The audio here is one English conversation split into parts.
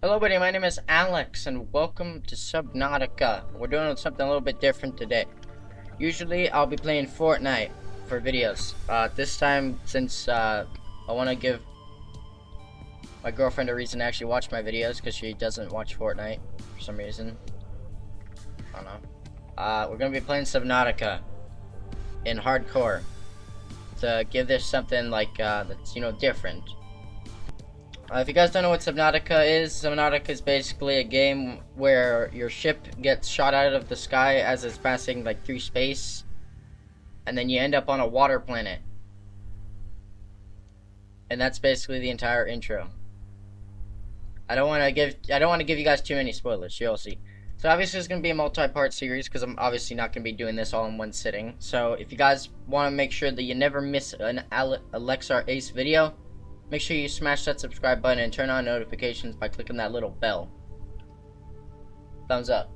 Hello buddy, my name is Alex and welcome to Subnautica. We're doing something a little bit different today. Usually I'll be playing Fortnite for videos. This time, since I want to give my girlfriend a reason to actually watch my videos because she doesn't watch Fortnite for some reason. I don't know. We're going to be playing Subnautica in Hardcore to give this something like that's, different. If you guys don't know what Subnautica is basically a game where your ship gets shot out of the sky as it's passing like through space, and then you end up on a water planet. And that's basically the entire intro. I don't want to give you guys too many spoilers. You'll see. So obviously it's going to be a multi-part series because I'm obviously not going to be doing this all in one sitting. So if you guys want to make sure that you never miss an Alexa Ace video, make sure you smash that subscribe button and turn on notifications by clicking that little bell. Thumbs up.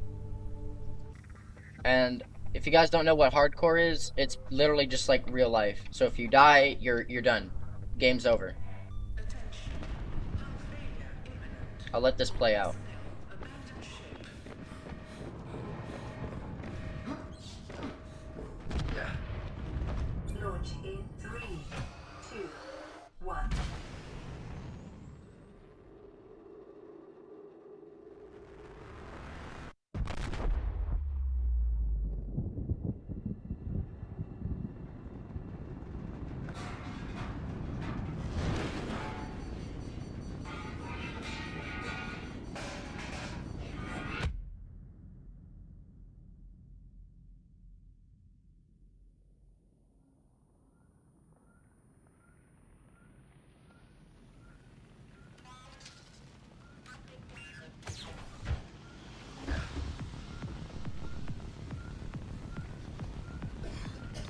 And if you guys don't know what hardcore is, it's literally just like real life. So if you die, you're done. Game's over. I'll let this play out. Launch in 3, 2, 1.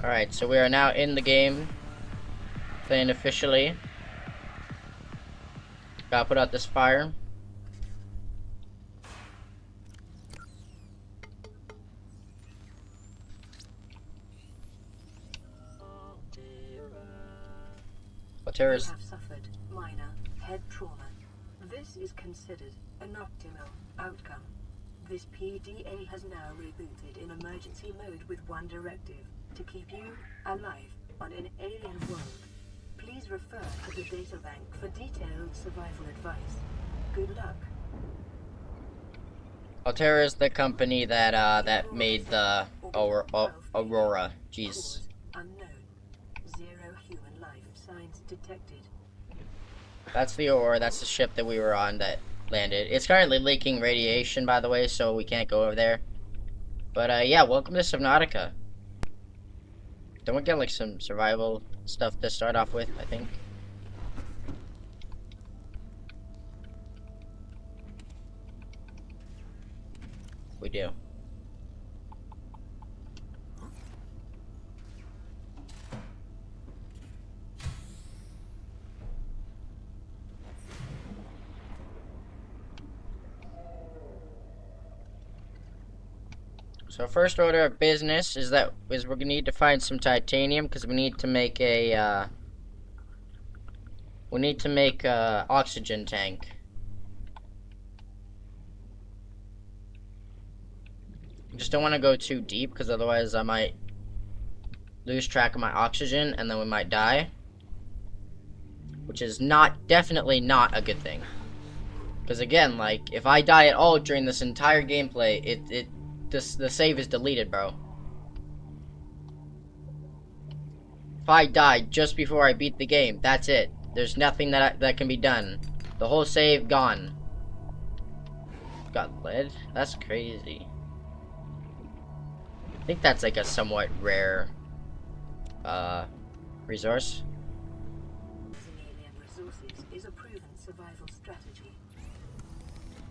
Alright, so we are now in the game, playing officially. Gotta put out this fire. You have suffered minor head trauma. This is considered an optimal outcome. This PDA has now rebooted in emergency mode with one directive: to keep you alive on an alien world. Please refer to the databank for detailed survival advice. Good luck. Altera is the company that made the Aurora. Jeez. Unknown. 0 human life signs detected. That's the Aurora. That's the ship that we were on that landed. It's currently leaking radiation, by the way, so we can't go over there. But yeah, welcome to Subnautica. Don't we get like some survival stuff to start off with, I think? We do. So first order of business is we're gonna need to find some titanium because we need to make a oxygen tank. Just don't want to go too deep because otherwise I might lose track of my oxygen and then we might die, which is definitely not a good thing. Because again, like if I die at all during this entire gameplay, the save is deleted, bro. If I die just before I beat the game, that's it. There's nothing that can be done. The whole save gone. Got lead? That's crazy. I think that's like a somewhat rare resource. Alien resources is a proven survival strategy.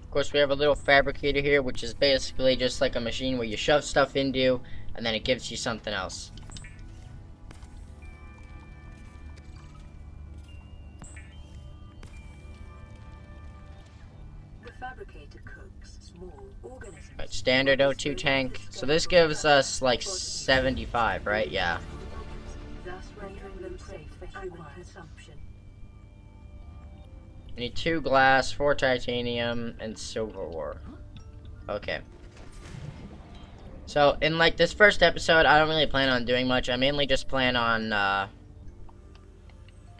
Of course, we have a little fabricator here, which is basically just like a machine where you shove stuff into, and then it gives you something else. The fabricator cooks small organisms. Right, standard O2 tank. So this gives us like 75, right? Yeah. Thus rendering them safe for human consumption. We need 2 glass, 4 titanium, and silver ore. Okay. So, in like this first episode, I don't really plan on doing much. I mainly just plan on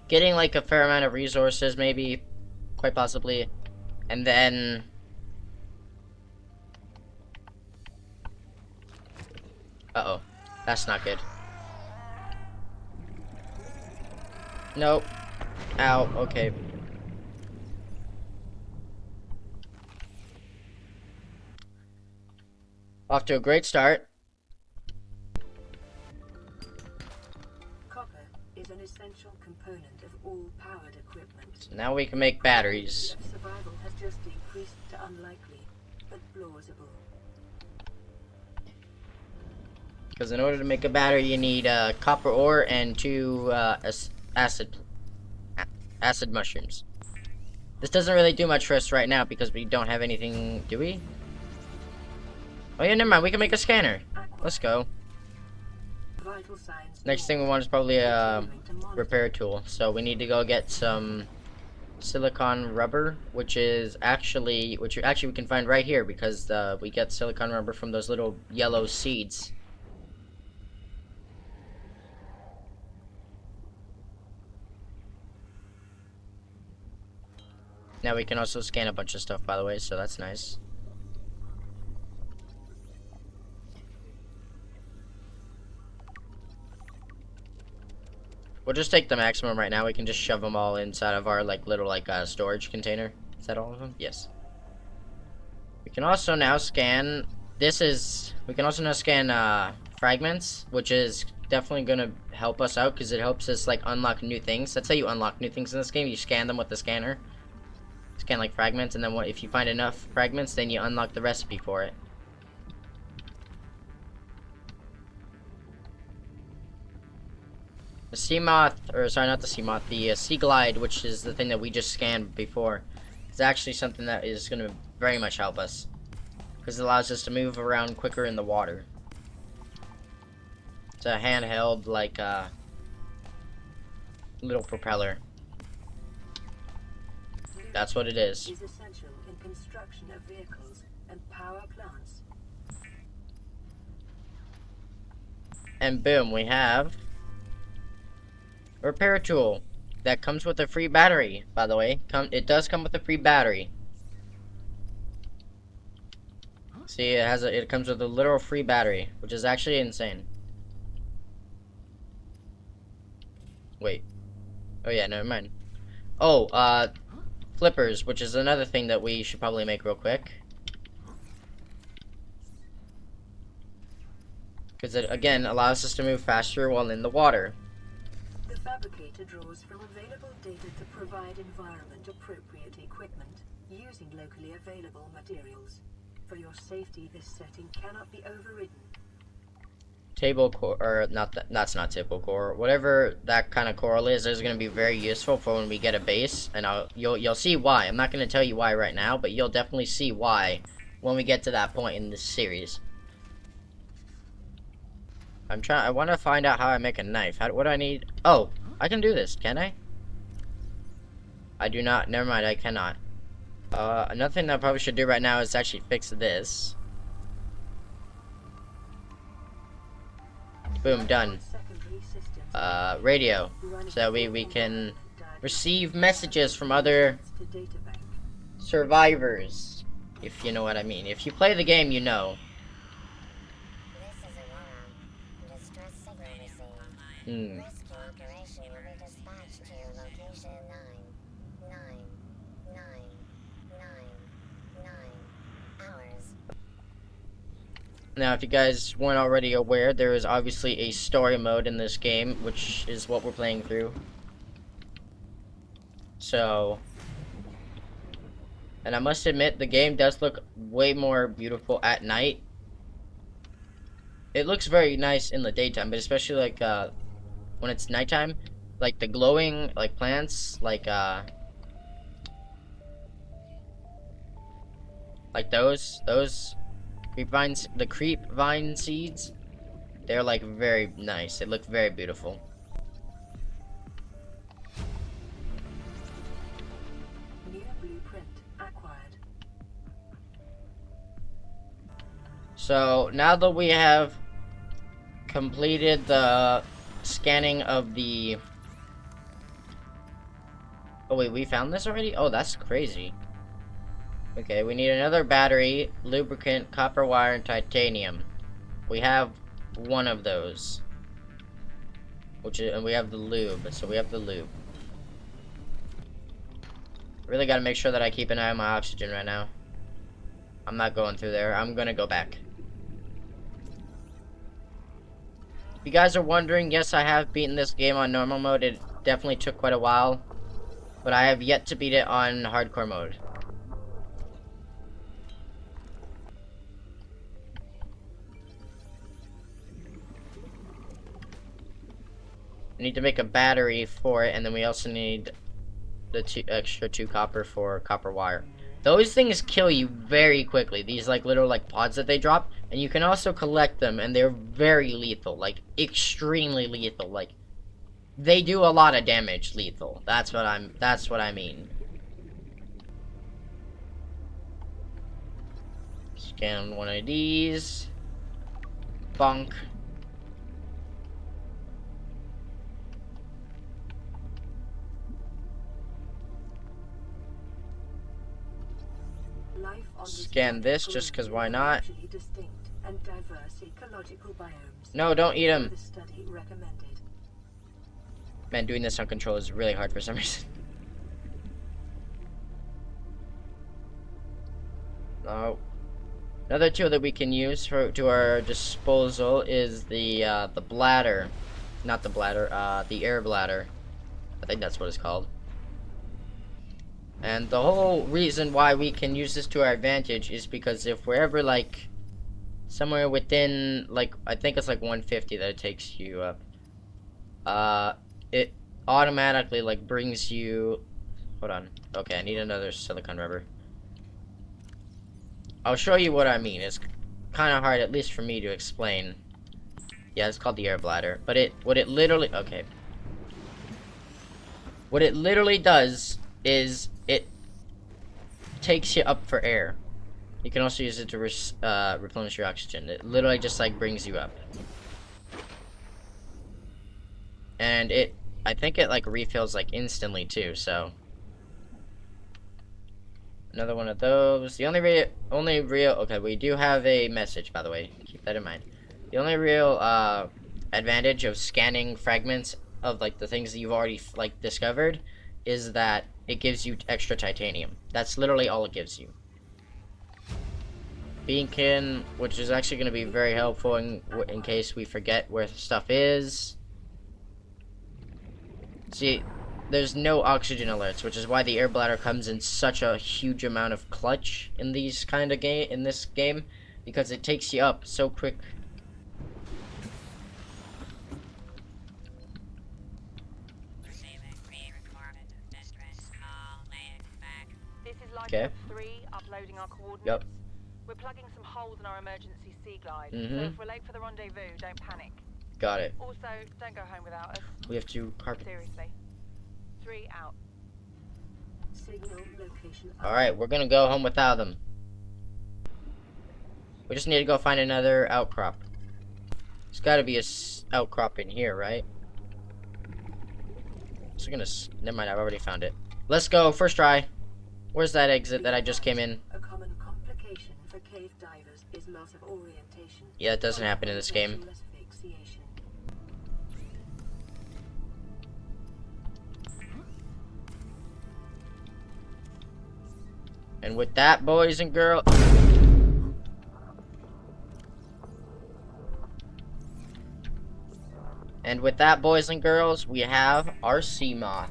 getting like a fair amount of resources, maybe, quite possibly, and then uh-oh, that's not good. Nope. Ow. Okay. Off to a great start. Copper is an essential component of all powered equipment. So now we can make batteries. Survival has just increased to unlikely, but plausible. Because in order to make a battery, you need copper ore and 2 acid mushrooms. This doesn't really do much for us right now because we don't have anything, do we? Oh yeah, never mind, we can make a scanner. Let's go. Vital signs. Next thing we want is probably a repair tool. So we need to go get some silicon rubber, which actually we can find right here because we get silicon rubber from those little yellow seeds. Now we can also scan a bunch of stuff, by the way, so that's nice. We'll just take the maximum right now. We can just shove them all inside of our little storage container. Is that all of them? Yes. We can also now scan. We can also now scan fragments, which is definitely gonna help us out because it helps us unlock new things. That's how you unlock new things in this game. You scan them with the scanner. Scan fragments, and then if you find enough fragments, then you unlock the recipe for it. The sea moth, or sorry, not the sea moth, the sea glide, which is the thing that we just scanned before, is actually something that is going to very much help us because it allows us to move around quicker in the water. It's a handheld little propeller. That's what it is. Is essential in construction of vehicles and power plants. And boom, we have a repair tool that comes with a free battery, by the way. It does come with a free battery. See, it comes with a literal free battery, which is actually insane. Wait. Oh yeah, never mind. Oh, flippers, which is another thing that we should probably make real quick. Because it, again, allows us to move faster while in the water. The fabricator draws from available data to provide environment-appropriate equipment using locally available materials. For your safety, this setting cannot be overridden. Table core, or not that's not table core. Whatever that kind of coral is going to be very useful for when we get a base, and you'll see why. I'm not going to tell you why right now, but you'll definitely see why when we get to that point in this series. I want to find out how I make a knife. What do I need? Oh, I can do this, can I? I do not. Never mind, I cannot. Another thing that I probably should do right now is actually fix this. Boom, done. Radio. So we can receive messages from other survivors, if you know what I mean. If you play the game, you know. Hmm. Now, if you guys weren't already aware, there is obviously a story mode in this game, which is what we're playing through. So, and I must admit, the game does look way more beautiful at night. It looks very nice in the daytime, but especially when it's nighttime, the glowing plants, those creep vines, the creep vine seeds, they're very nice. It looks very beautiful. So now that we have completed the scanning of the... Oh wait, we found this already? Oh, that's crazy. Okay, we need another battery, lubricant, copper wire, and titanium. We have one of those. And we have the lube, so we have the lube. Really gotta make sure that I keep an eye on my oxygen right now. I'm not going through there. I'm gonna go back. If you guys are wondering, yes, I have beaten this game on normal mode. It definitely took quite a while. But I have yet to beat it on hardcore mode. We need to make a battery for it, and then we also need the extra 2 copper for copper wire. Those things kill you very quickly. These like little like pods that they drop, and you can also collect them, and they're very lethal, like extremely lethal. Like they do a lot of damage, lethal. That's what I mean. Scan one of these. Bonk. Scan this just because why not? No, don't eat them. Man, doing this on control is really hard for some reason. No. Another tool that we can use to our disposal is the bladder. Not the bladder, the air bladder. I think that's what it's called. And the whole reason why we can use this to our advantage is because if we're ever like somewhere within like I think it's like 150 that it takes you up, it automatically like brings you. Hold on. Okay, I need another silicone rubber. I'll show you what I mean. It's kind of hard, at least for me, to explain. Yeah, it's called the air bladder. But what it literally does is it takes you up for air. You can also use it to replenish your oxygen. It literally just like brings you up. And I think it like refills like instantly too, so. Another one of those. The only real, okay, we do have a message, by the way. Keep that in mind. The only real advantage of scanning fragments of like the things that you've already like discovered is that it gives you extra titanium. That's literally all it gives you. Beacon, which is actually going to be very helpful in case we forget where stuff is. See, there's no oxygen alerts, which is why the air bladder comes in such a huge amount of clutch in these kind of in this game, because it takes you up so quick. Okay. 3 uploading our coordinates. Yep. We're plugging some holes in our emergency sea glide. So if we're late for the rendezvous, don't panic. Got it. Also, don't go home without us. We have to carpet. Seriously. 3 out. Signal location. Alright, we're gonna go home without them. We just need to go find another outcrop. There's gotta be a outcrop in here, right? So never mind, I've already found it. Let's go, first try. Where's that exit that I just came in? A common complication for cave divers is loss of orientation. Yeah, it doesn't happen in this game. And with that, boys and girls... And with that, boys and girls, we have our sea moth.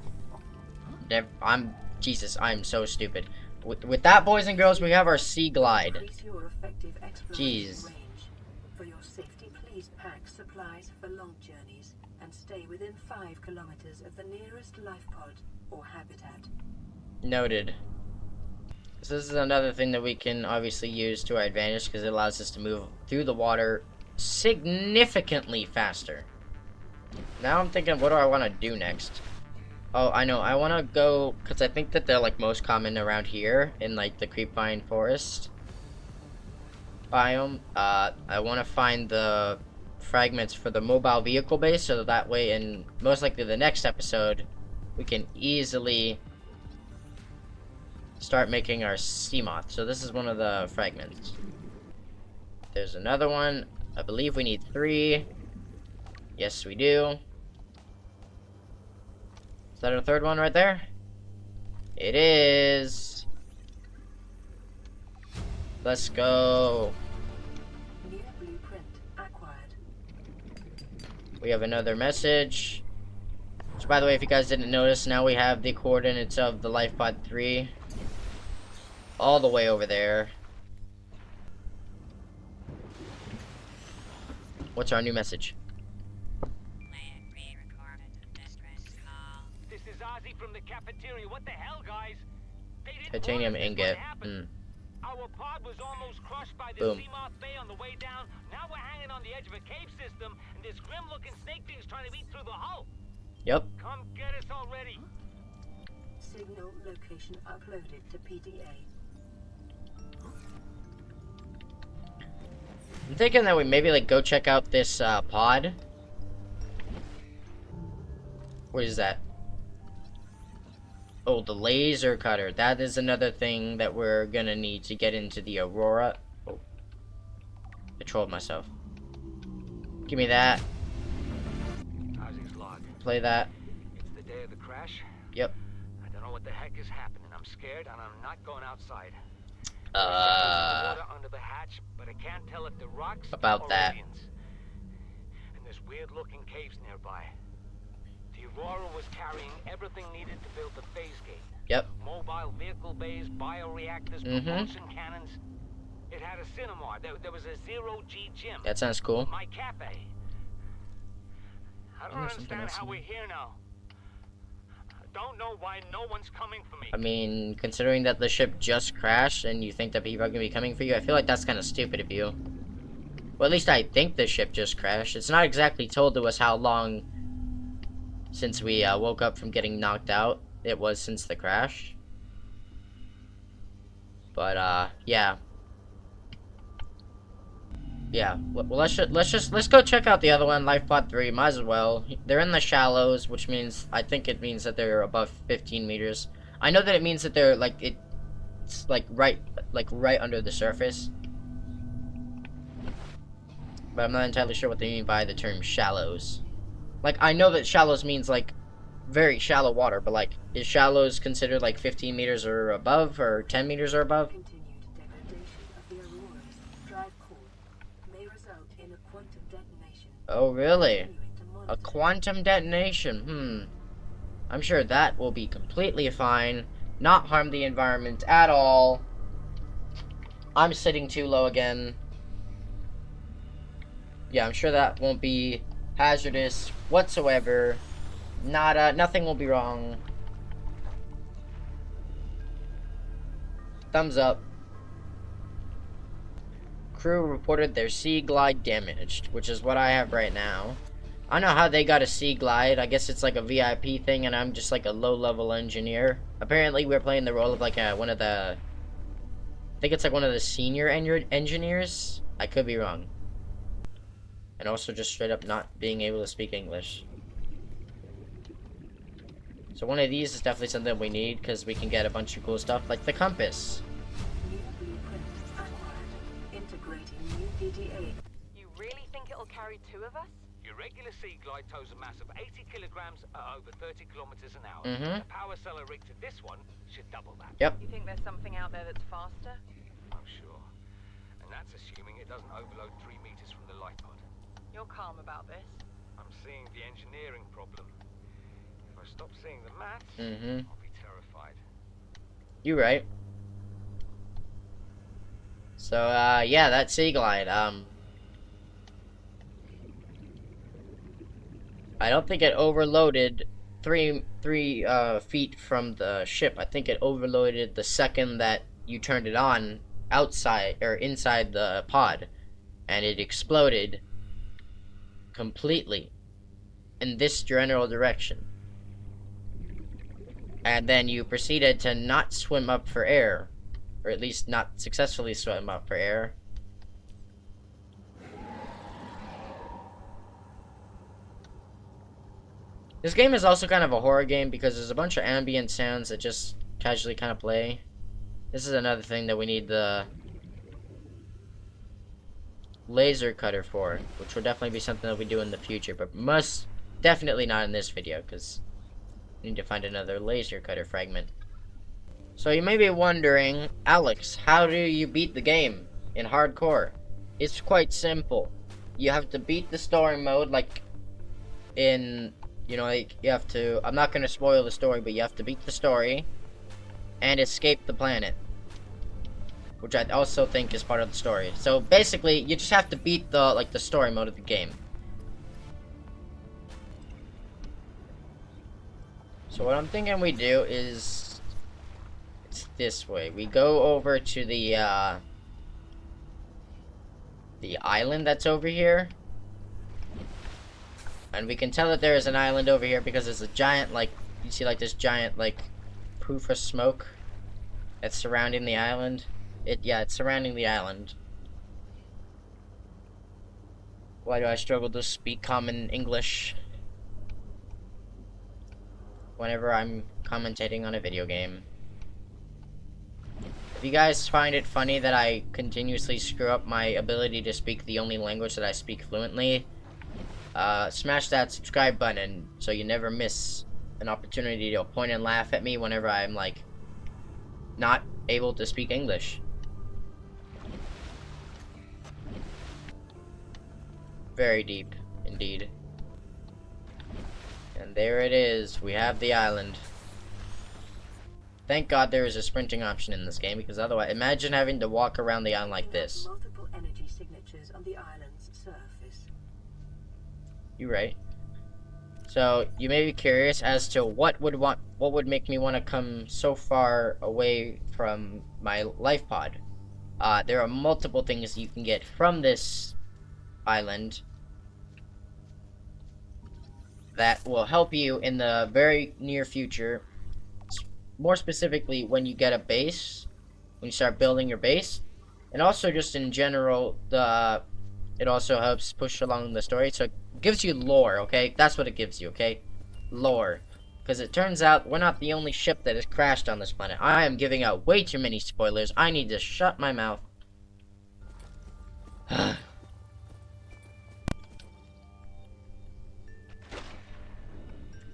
Jesus, I'm so stupid. With that, boys and girls, we have our sea glide. Jeez. For your safety, please pack supplies for long journeys and stay within 5 kilometers of the nearest life pod or habitat. Noted. So this is another thing that we can obviously use to our advantage because it allows us to move through the water significantly faster. Now I'm thinking, what do I want to do next? Oh, I know. I want to go, because I think that they're like most common around here in like the creepvine forest. biome. I want to find the fragments for the mobile vehicle base, so that way in most likely the next episode, we can easily start making our Seamoth. So this is one of the fragments. There's another one. I believe we need 3. Yes, we do. Is that our third one right there? It is. Let's go. New blueprint acquired. We have another message. So by the way, if you guys didn't notice, now we have the coordinates of the life pod 3 all the way over there. What's our new message? This is Ozzy from the cafeteria. What the hell, guys? They didn't Titanium warn us this ingot. would happen. Our pod was almost crushed by the Boom. Seamoth Bay on the way down. Now we're hanging on the edge of a cave system, and this grim-looking snake thing's trying to eat through the hull. Yep. Come get us already. Signal location uploaded to PDA. I'm thinking that we maybe like go check out this pod. What is that? Oh, the laser cutter. That is another thing that we're gonna need to get into the Aurora. Oh, I trolled myself. Give me that. Ozzy's log. Play that. It's the day of the crash. Yep. I don't know what the heck is happening. I'm scared, and I'm not going outside. Water under the hatch, but I can't tell if the rocks About or that. aliens. And there's weird-looking caves nearby. The Aurora was carrying everything needed to build the phase gate. Yep. Mobile vehicle bays, bioreactors, propulsion cannons. It had a cinema. There was a zero-G gym. That sounds cool. My cafe. I don't there's something understand else how in we're here now. I don't know why no one's coming for me. I mean, considering that the ship just crashed and you think that people are gonna be coming for you, I feel like that's kind of stupid of you. Well, at least I think the ship just crashed. It's not exactly told to us how long since we woke up from getting knocked out it was since the crash. But yeah. Yeah, well, let's go check out the other one, Life Pod 3. Might as well. They're in the shallows, which means I think it means that they're above 15 meters. I know that it means that they're like it's like right under the surface, but I'm not entirely sure what they mean by the term shallows. Like, I know that shallows means like very shallow water, but like, is shallows considered like 15 meters or above, or 10 meters or above? Continued degradation of the Aurora's drive core may result in a quantum detonation. Oh, really? Continuing to A monitor. quantum detonation, I'm sure that will be completely fine, not harm the environment at all. I'm sitting too low again. Yeah, I'm sure that won't be hazardous whatsoever. Nothing will be wrong. Thumbs up. Crew reported their sea glide damaged, which is what I have right now. I don't know how they got a sea glide. I guess it's like a VIP thing, and I'm just like a low-level engineer. Apparently, we're playing the role of like one of the... I think it's like one of the senior engineers. I could be wrong. And also just straight up not being able to speak English. So one of these is definitely something we need, because we can get a bunch of cool stuff, like the compass. New blueprint acquired. Integrating new PDA. You really think it'll carry 2 of us? Your regular sea glide tows a mass of 80 kilograms at over 30 kilometers an hour. Mhm. The power cell rigged to this one should double that. Yep. You think there's something out there that's faster? I'm sure. And that's assuming it doesn't overload 3 meters from the light pod. You're calm about this. I'm seeing the engineering problem. If I stop seeing the maths, Mhm. I'll be terrified. You right. So, yeah, that sea glide, I don't think it overloaded three feet from the ship. I think it overloaded the second that you turned it on outside, or inside the pod. And it exploded completely in this general direction. And then you proceeded to not swim up for air. Or at least not successfully swim up for air. This game is also kind of a horror game because there's a bunch of ambient sounds that just casually kind of play. This is another thing that we need the laser cutter for, which will definitely be something that we do in the future, but must definitely not in this video because we need to find another laser cutter fragment. So you may be wondering, Alex, how do you beat the game in hardcore? It's quite simple. You have to beat the story mode, like in, you know, like you have to, I'm not going to spoil the story, but you have to beat the story and escape the planet, which I also think is part of the story. So basically, you just have to beat the, like, the story mode of the game. So what I'm thinking we do is, it's this way. We go over to the island that's over here. And we can tell that there is an island over here because there's a giant, like, you see, like, this giant, like, poof of smoke that's surrounding the island. Yeah, it's surrounding the island. Why do I struggle to speak common English whenever I'm commentating on a video game? If you guys find it funny that I continuously screw up my ability to speak the only language that I speak fluently, smash that subscribe button so you never miss an opportunity to point and laugh at me whenever I'm, like, not able to speak English. Very deep, indeed. And there it is. We have the island. Thank God there is a sprinting option in this game, because otherwise, imagine having to walk around the island like this. Multiple energy signatures on the island's surface. You're right. So you may be curious as to what would make me want to come so far away from my life pod. There are multiple things you can get from this island that will help you in the very near future. More specifically, when you get a base, when you start building your base, and also just in general, it also helps push along the story. So it gives you lore, okay? That's what it gives you, okay? Lore. Because it turns out we're not the only ship that has crashed on this planet. I am giving out way too many spoilers. I need to shut my mouth.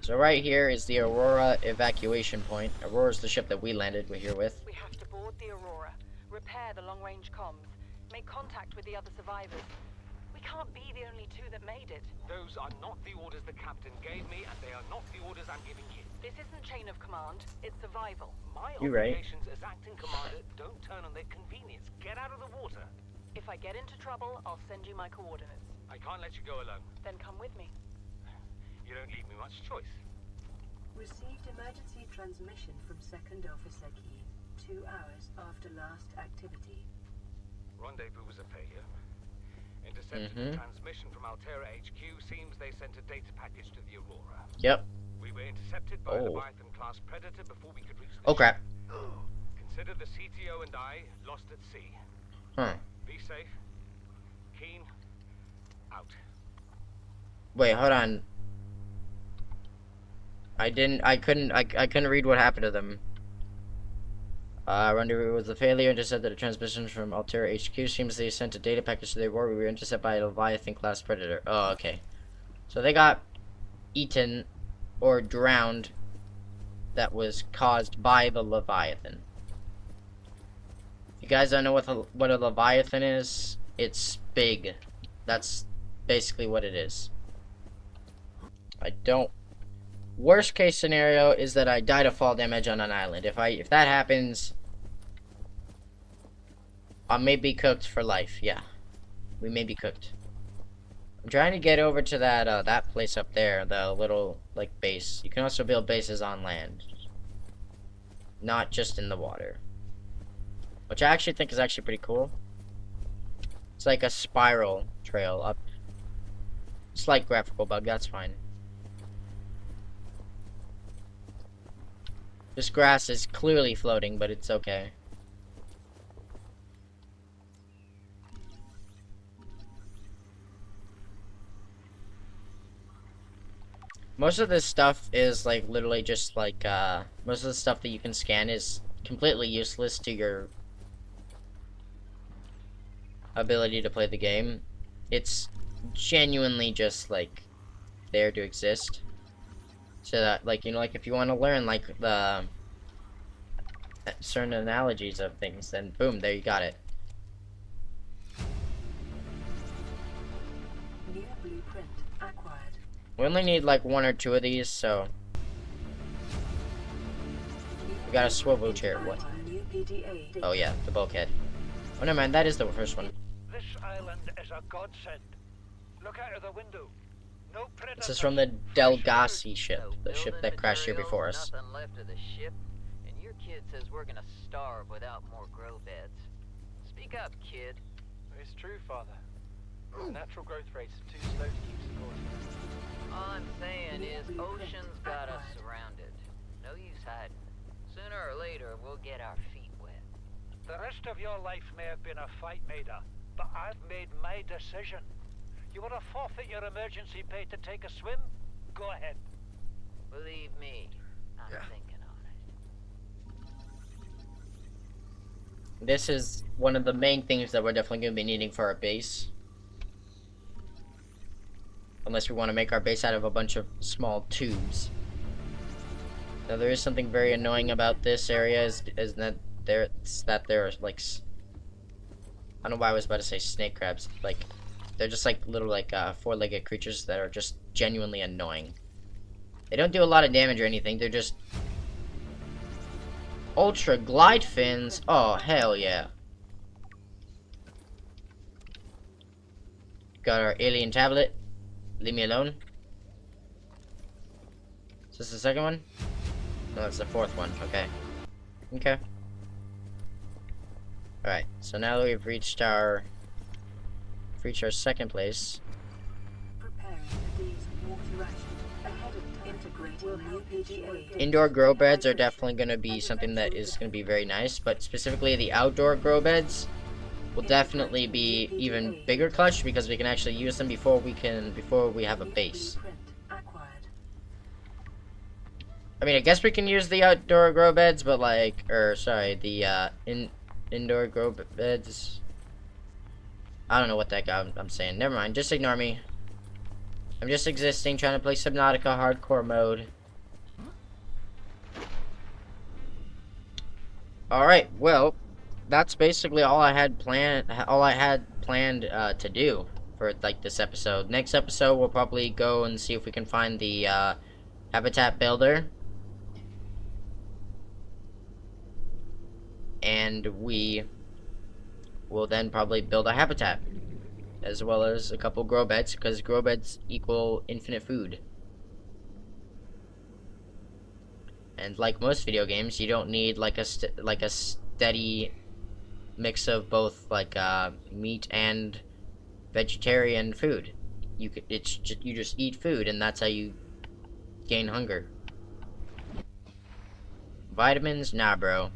So right here is the Aurora evacuation point. Aurora's the ship that we landed here with. We have to board the Aurora, repair the long-range comms, make contact with the other survivors. We can't be the only two that made it. Those are not the orders the captain gave me, and they are not the orders I'm giving you. This isn't chain of command, it's survival. My You're right. obligations as acting commander don't turn on their convenience. Get out of the water. If I get into trouble, I'll send you my coordinates. I can't let you go alone. Then come with me. You don't leave me much choice. Received emergency transmission from Second Officer Key 2 hours after last activity. Rendezvous was a failure. Intercepted the transmission from Altera HQ. Seems they sent a data package to the Aurora. Yep. We were intercepted by a Leviathan-class predator before we could reach the Oh crap. Consider the CTO and I lost at sea. Be safe. Keen. Out. Wait, hold on. I couldn't read what happened to them. Rendezvous was a failure. Intercepted the transmission from Altera HQ. Seems they sent a data package to the Aurora. We were intercepted by a Leviathan-class predator. Oh, okay. So they got eaten or drowned. That was caused by the Leviathan. If you guys don't know what a Leviathan is, it's big. That's basically what it is. Worst case scenario is that I die to fall damage on an island. If that happens, I may be cooked for life. Yeah, we may be cooked. I'm trying to get over to that place up there, the little, like, base. You can also build bases on land, not just in the water, which I actually think is actually pretty cool. It's like a spiral trail up. Slight graphical bug, that's fine. This grass is clearly floating, but it's okay. most of this stuff is like literally just like most of the stuff that you can scan is completely useless to your ability to play the game. It's genuinely just like there to exist, so that like, you know, like if you want to learn like the certain analogies of things, then boom, there you got it. New blueprint acquired. We only need like 1 or 2 of these, so we got a swivel chair. What? New PDA data. Oh yeah, the bulkhead. Oh never mind, that is the first one. This island is a godsend. Look out of the window. No predators. This is from the Delgasi ship, the ship that crashed here before us. Nothing left of the ship, and your kid says we're gonna starve without more grow beds. Speak up, kid. It's true, Father. The natural growth rates are too slow to keep supporting. All I'm saying is ocean's got us surrounded. No use hiding. Sooner or later, we'll get our feet wet. The rest of your life may have been a fight, Maida, but I've made my decision. You want to forfeit your emergency pay to take a swim? Go ahead. Believe me, I'm thinking on it. This is one of the main things that we're definitely going to be needing for our base. Unless we want to make our base out of a bunch of small tubes. Now there is something very annoying about this area is that there are like, I don't know why I was about to say snake crabs. Like, they're just like little like 4-legged creatures that are just genuinely annoying. They don't do a lot of damage or anything. They're just ultra glide fins. Oh hell yeah! Got our alien tablet. Leave me alone. Is this the second one? No, that's the 4th one. Okay. Okay. Alright, so now that we've reached our second place. Preparing a day's water ration ahead of integrating new PDA. Indoor grow beds are definitely going to be something that is going to be very nice, but specifically the outdoor grow beds will definitely be even bigger clutch because we can actually use them before we have a base. I mean, I guess we can use the outdoor grow beds, but like, the indoor grow beds. I don't know what that guy I'm saying. Never mind. Just ignore me. I'm just existing, trying to play Subnautica hardcore mode. All right. Well, that's basically all I had planned. To do for like this episode. Next episode, we'll probably go and see if we can find the habitat builder. And we will then probably build a habitat, as well as a couple grow beds, because grow beds equal infinite food. And like most video games, you don't need like a steady mix of both like meat and vegetarian food. You just eat food, and that's how you gain hunger. Vitamins, nah, bro.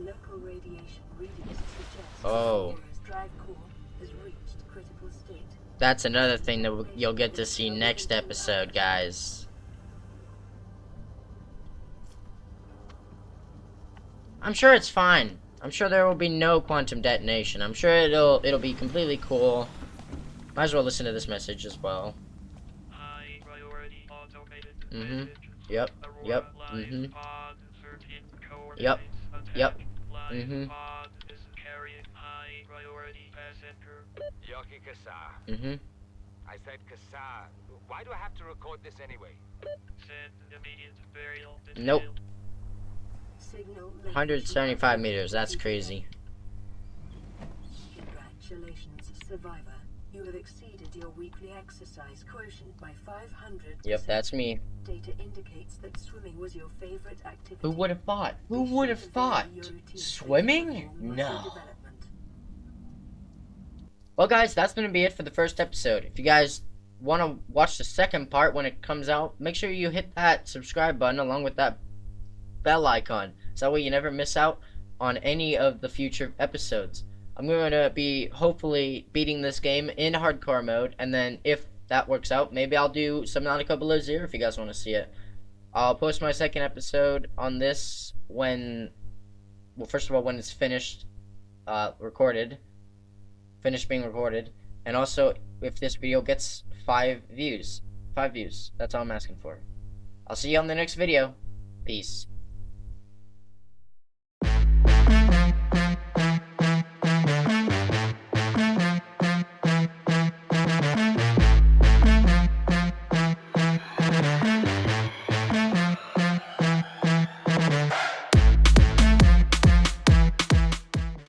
Local radiation readings suggest Oh. Area's drive core has reached critical state. That's another thing that you'll get to see next episode, guys. I'm sure it's fine. I'm sure there will be no quantum detonation. I'm sure it'll be completely cool. Might as well listen to this message as well. High priority automated Mhm. message. Yep. Aurora Yep. live Mhm. pod 13 coordinates. Yep. Attack. Yep. Live Mhm. pod is carrying high priority passenger. Yoki Kasa. Mhm. I said Kasa. Why do I have to record this anyway? Send immediate burial. Nope. detail. Signal 175 meters. That's crazy. Congratulations, survivor. You have exceeded your weekly exercise quotient by 500%. Yep, that's me. Data indicates that swimming was your favorite activity. Who would have thought? Who Be would sure have to thought? vary your routine to Swimming? perform muscle No. development. Well, guys, that's going to be it for the first episode. If you guys want to watch the second part when it comes out, make sure you hit that subscribe button along with that bell icon. So that way you never miss out on any of the future episodes. I'm going to be hopefully beating this game in hardcore mode, and then if that works out, maybe I'll do Subnautica Below Zero if you guys want to see it. I'll post my second episode on this when, well, first of all, when it's finished, finished being recorded, and also if this video gets 5 views. 5 views. That's all I'm asking for. I'll see you on the next video. Peace.